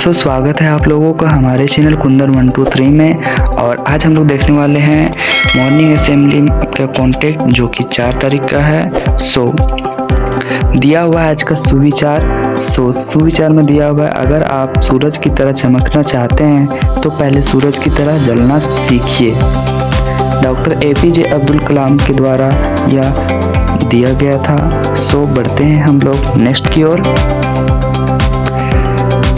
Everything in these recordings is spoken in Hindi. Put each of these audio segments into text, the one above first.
दोस्तों स्वागत है आप लोगों का हमारे चैनल कुंदन 123 में। और आज हम लोग देखने वाले हैं मॉर्निंग असेंबली का कॉन्टेक्ट जो कि 4 तारीख का है। दिया हुआ है आज का सुविचार। सुविचार में दिया हुआ है, अगर आप सूरज की तरह चमकना चाहते हैं तो पहले सूरज की तरह जलना सीखिए। डॉक्टर APJ अब्दुल कलाम के द्वारा यह दिया गया था। बढ़ते हैं हम लोग नेक्स्ट की ओर।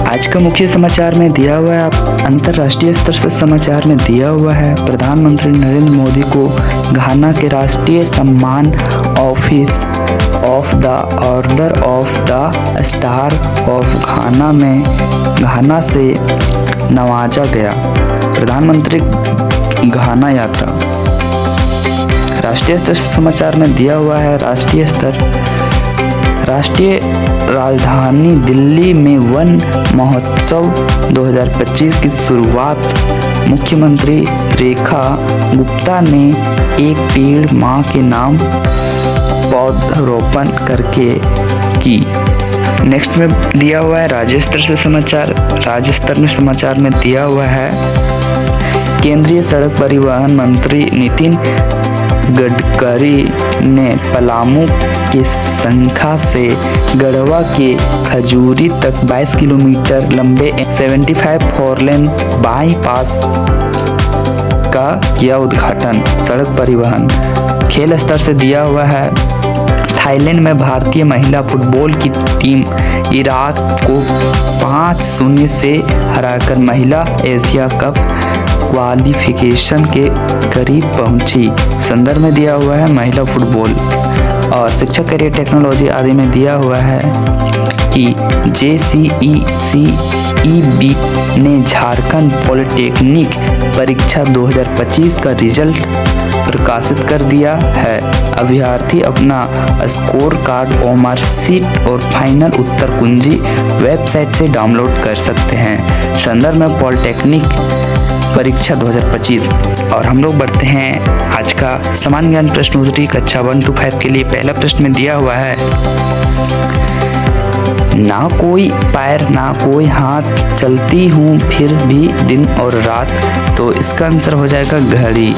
आज का मुख्य समाचार में दिया हुआ है, अंतर्राष्ट्रीय स्तर से समाचार में दिया हुआ है, प्रधानमंत्री नरेंद्र मोदी को घाना के राष्ट्रीय सम्मान office of the order of the star of घाना में घाना से नवाजा गया। प्रधानमंत्री घाना यात्रा। राष्ट्रीय स्तर से समाचार में दिया हुआ है, राष्ट्रीय राजधानी दिल्ली में वन महोत्सव 2025 की शुरुआत मुख्यमंत्री रेखा गुप्ता ने एक पेड़ मां के नाम पौधरोपण करके की। नेक्स्ट में दिया हुआ है राज्य स्तर से समाचार। राज्य स्तर में समाचार में दिया हुआ है, केंद्रीय सड़क परिवहन मंत्री नितिन गडकरी ने पलामू के संखा से गढ़वा के खजूरी तक 22 किलोमीटर लंबे 75 फोरलेन बाईपास का किया उद्घाटन। सड़क परिवहन। खेल स्तर से दिया हुआ है, थाईलैंड में भारतीय महिला फुटबॉल की टीम इराक को 5-0 से हराकर महिला एशिया कप क्वालिफिकेशन के करीब पहुंची। संदर्भ में दिया हुआ है महिला फुटबॉल। और शिक्षा, करियर, टेक्नोलॉजी आदि में दिया हुआ है कि JCECEB ने झारखंड पॉलिटेक्निक परीक्षा 2025 का रिजल्ट प्रकाशित कर दिया है। अभ्यर्थी अपना स्कोर कार्ड और मार्कशीट और फाइनल उत्तर कुंजी वेबसाइट से डाउनलोड कर सकते हैं। संदर्भ में पॉलिटेक्निक परीक्षा 2025। और हम लोग बढ़ते हैं आज का सामान्य ज्ञान प्रश्नोत्तरी कक्षा 1 to 5 के लिए। पहला प्रश्न में दिया हुआ है, ना कोई पैर ना कोई हाथ, चलती हूँ फिर भी दिन और रात। तो इसका आंसर हो जाएगा घड़ी।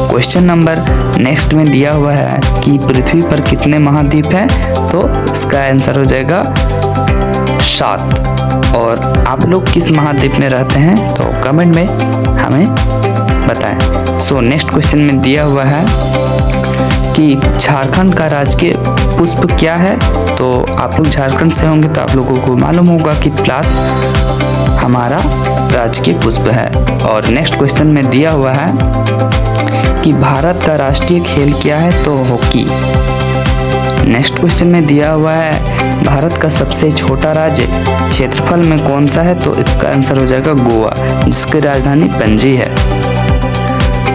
क्वेश्चन नंबर नेक्स्ट में दिया हुआ है कि पृथ्वी पर कितने महाद्वीप हैं, तो इसका आंसर हो जाएगा 7। और आप लोग किस महाद्वीप में रहते हैं तो कमेंट में हमें बताएं। नेक्स्ट क्वेश्चन में दिया हुआ है कि झारखंड का राजकीय पुष्प क्या है। तो आप लोग झारखंड से होंगे तो आप लोगों को मालूम होगा कि प्लास हमारा राजकीय पुष्प है। और नेक्स्ट क्वेश्चन में दिया हुआ है कि भारत का राष्ट्रीय खेल क्या है, तो हॉकी। नेक्स्ट क्वेश्चन में दिया हुआ है, भारत का सबसे छोटा राज्य क्षेत्रफल में कौन सा है, तो इसका आंसर हो जाएगा गोवा, जिसकी राजधानी पणजी है।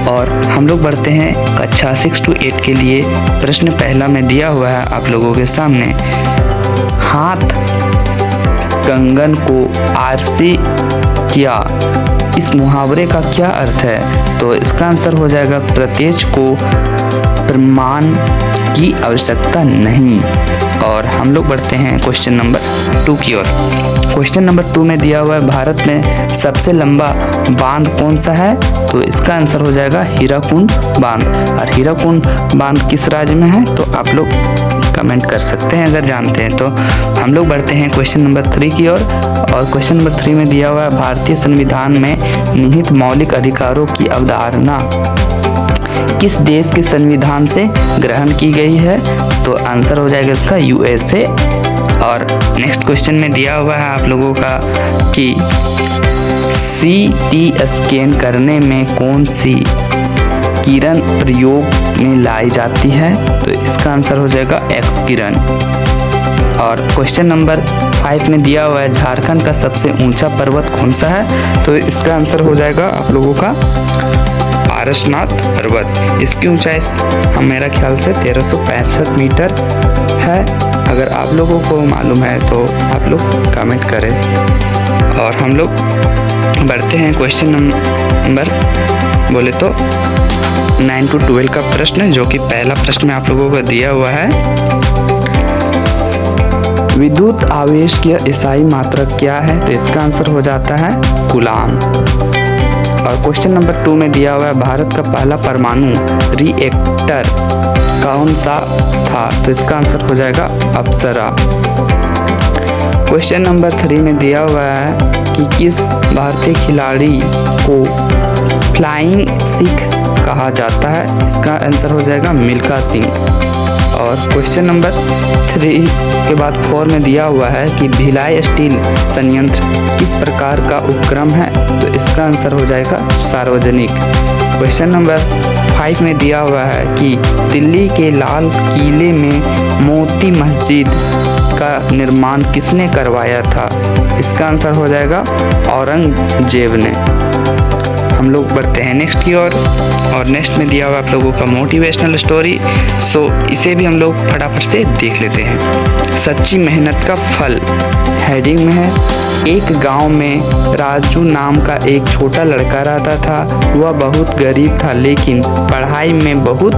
और हम लोग बढ़ते हैं कक्षा 6 to 8 के लिए। प्रश्न पहला में दिया हुआ है आप लोगों के सामने, हाथ कंगन को आरसी किया, इस मुहावरे का क्या अर्थ है, तो इसका आंसर हो जाएगा प्रत्यक्ष को प्रमाण की आवश्यकता नहीं। और हम लोग बढ़ते हैं क्वेश्चन नंबर 2 की ओर। क्वेश्चन नंबर 2 में दिया हुआ है, भारत में सबसे लंबा बांध कौन सा है, तो इसका आंसर हो जाएगा हीराकुंड बांध। और हीराकुंड बांध किस राज्य में है, तो आप लोग कमेंट कर सकते हैं अगर जानते हैं। तो हम लोग बढ़ते हैं क्वेश्चन नंबर 3 की ओर। और क्वेश्चन नंबर 3 में दिया हुआ है, भारतीय संविधान में निहित मौलिक अधिकारों की अवधारणा किस देश के संविधान से ग्रहण की गई है, तो आंसर हो जाएगा इसका USA। और नेक्स्ट क्वेश्चन में दिया हुआ है आप लोगों का कि CT स्कैन करने में कौन सी किरण प्रयोग में लाई जाती है, तो इसका आंसर हो जाएगा X किरण। और क्वेश्चन नंबर 5 में दिया हुआ है, झारखंड का सबसे ऊंचा पर्वत कौन सा है, तो इसका आंसर हो जाएगा आप लोगों का पारसनाथ पर्वत। इसकी ऊंचाई मेरा ख्याल से 1365 मीटर है। अगर आप लोगों को मालूम है तो आप लोग कमेंट करें। और हम लोग बढ़ते हैं क्वेश्चन नंबर बोले तो 9 to 12 का प्रश्न, जो कि पहला प्रश्न आप लोगों को दिया हुआ है, विद्युत आवेश की ईसाई मात्रक क्या है? तो इसका आंसर हो जाता है कूलाम। और क्वेश्चन नंबर 2 में दिया हुआ है भारत का पहला परमाणु रिएक्टर कौन सा था? तो इसका आंसर हो जाएगा अप्सरा। क्वेश्चन नंबर 3 में दिया हुआ है कि किस भारतीय खिलाड़ी को फ्लाइंग सिख कहा जाता है? इसका आंसर हो जाएगा मिल्खा सिंह। और क्वेश्चन नंबर 3 के बाद 4 में दिया हुआ है कि भिलाई स्टील संयंत्र किस प्रकार का उपक्रम है? तो इसका आंसर हो जाएगा सार्वजनिक। क्वेश्चन नंबर 5 में दिया हुआ है कि दिल्ली के लाल किले में मोती मस्जिद का निर्माण किसने करवाया था? इसका आंसर हो जाएगा औरंगजेब ने। हम लोग बढ़ते हैं नेक्स्ट की ओर और नेक्स्ट में दिया हुआ आप लोगों का मोटिवेशनल स्टोरी। सो इसे भी हम लोग फटाफट से देख लेते हैं। सच्ची मेहनत का फल हेडिंग में है। एक गांव में राजू नाम का एक छोटा लड़का रहता था। वह बहुत गरीब था लेकिन पढ़ाई में बहुत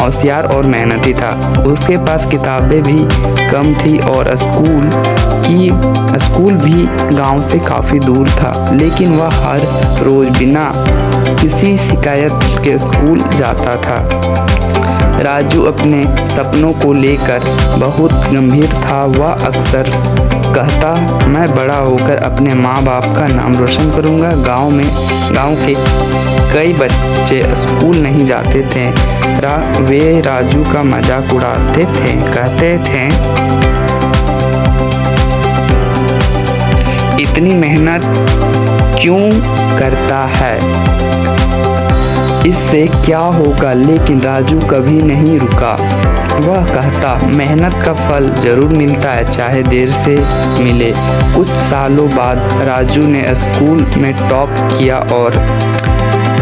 होशियार और मेहनती था। उसके पास किताबें भी कम थी और स्कूल भी गांव से काफ़ी दूर था, लेकिन वह हर रोज़ बिना किसी शिकायत के स्कूल जाता था। राजू अपने सपनों को लेकर बहुत गंभीर था। वह अक्सर कहता, मैं बड़ा होकर अपने माँ बाप का नाम रोशन करूँगा। गांव के कई बच्चे स्कूल नहीं जाते थे। वे राजू का मजाक उड़ाते थे, कहते थे इतनी मेहनत क्यों करता है, इससे क्या होगा? लेकिन राजू कभी नहीं रुका। वह कहता, मेहनत का फल जरूर मिलता है, चाहे देर से मिले। कुछ सालों बाद राजू ने स्कूल में टॉप किया और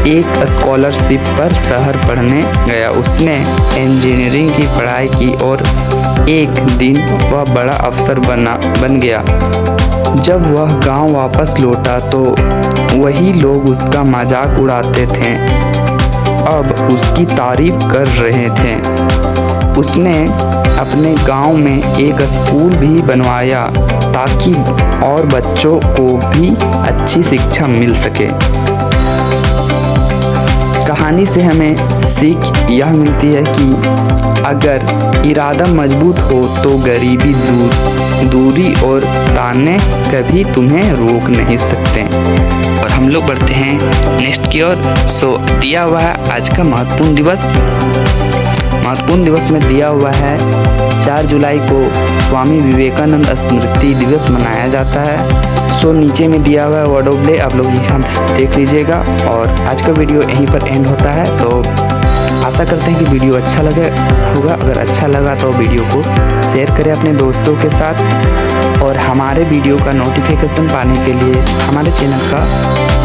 एक स्कॉलरशिप पर शहर पढ़ने गया। उसने इंजीनियरिंग की पढ़ाई की और एक दिन वह बड़ा अफसर बन गया। जब वह गांव वापस लौटा तो वही लोग उसका मजाक उड़ाते थे, अब उसकी तारीफ कर रहे थे। उसने अपने गांव में एक स्कूल भी बनवाया ताकि और बच्चों को भी अच्छी शिक्षा मिल सके। कहानी से हमें सीख यह मिलती है कि अगर इरादा मजबूत हो तो गरीबी दूरी और ताने कभी तुम्हें रोक नहीं सकते। और हम लोग बढ़ते हैं नेक्स्ट की ओर। सो दिया हुआ है आज का महत्वपूर्ण दिवस में दिया हुआ है 4 जुलाई को स्वामी विवेकानंद स्मृति दिवस मनाया जाता है। सो नीचे में दिया हुआ है वर्ड ऑफ डे, आप लोग यहाँ देख लीजिएगा। और आज का वीडियो यहीं पर एंड होता है। तो आशा करते हैं कि वीडियो अच्छा लगे होगा। अगर अच्छा लगा तो वीडियो को शेयर करें अपने दोस्तों के साथ और हमारे वीडियो का नोटिफिकेशन पाने के लिए हमारे चैनल का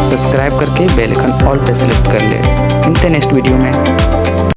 सब्सक्राइब करके बेल आइकन ऑल पे सेलेक्ट कर ले। मिलते हैं नेक्स्ट वीडियो में।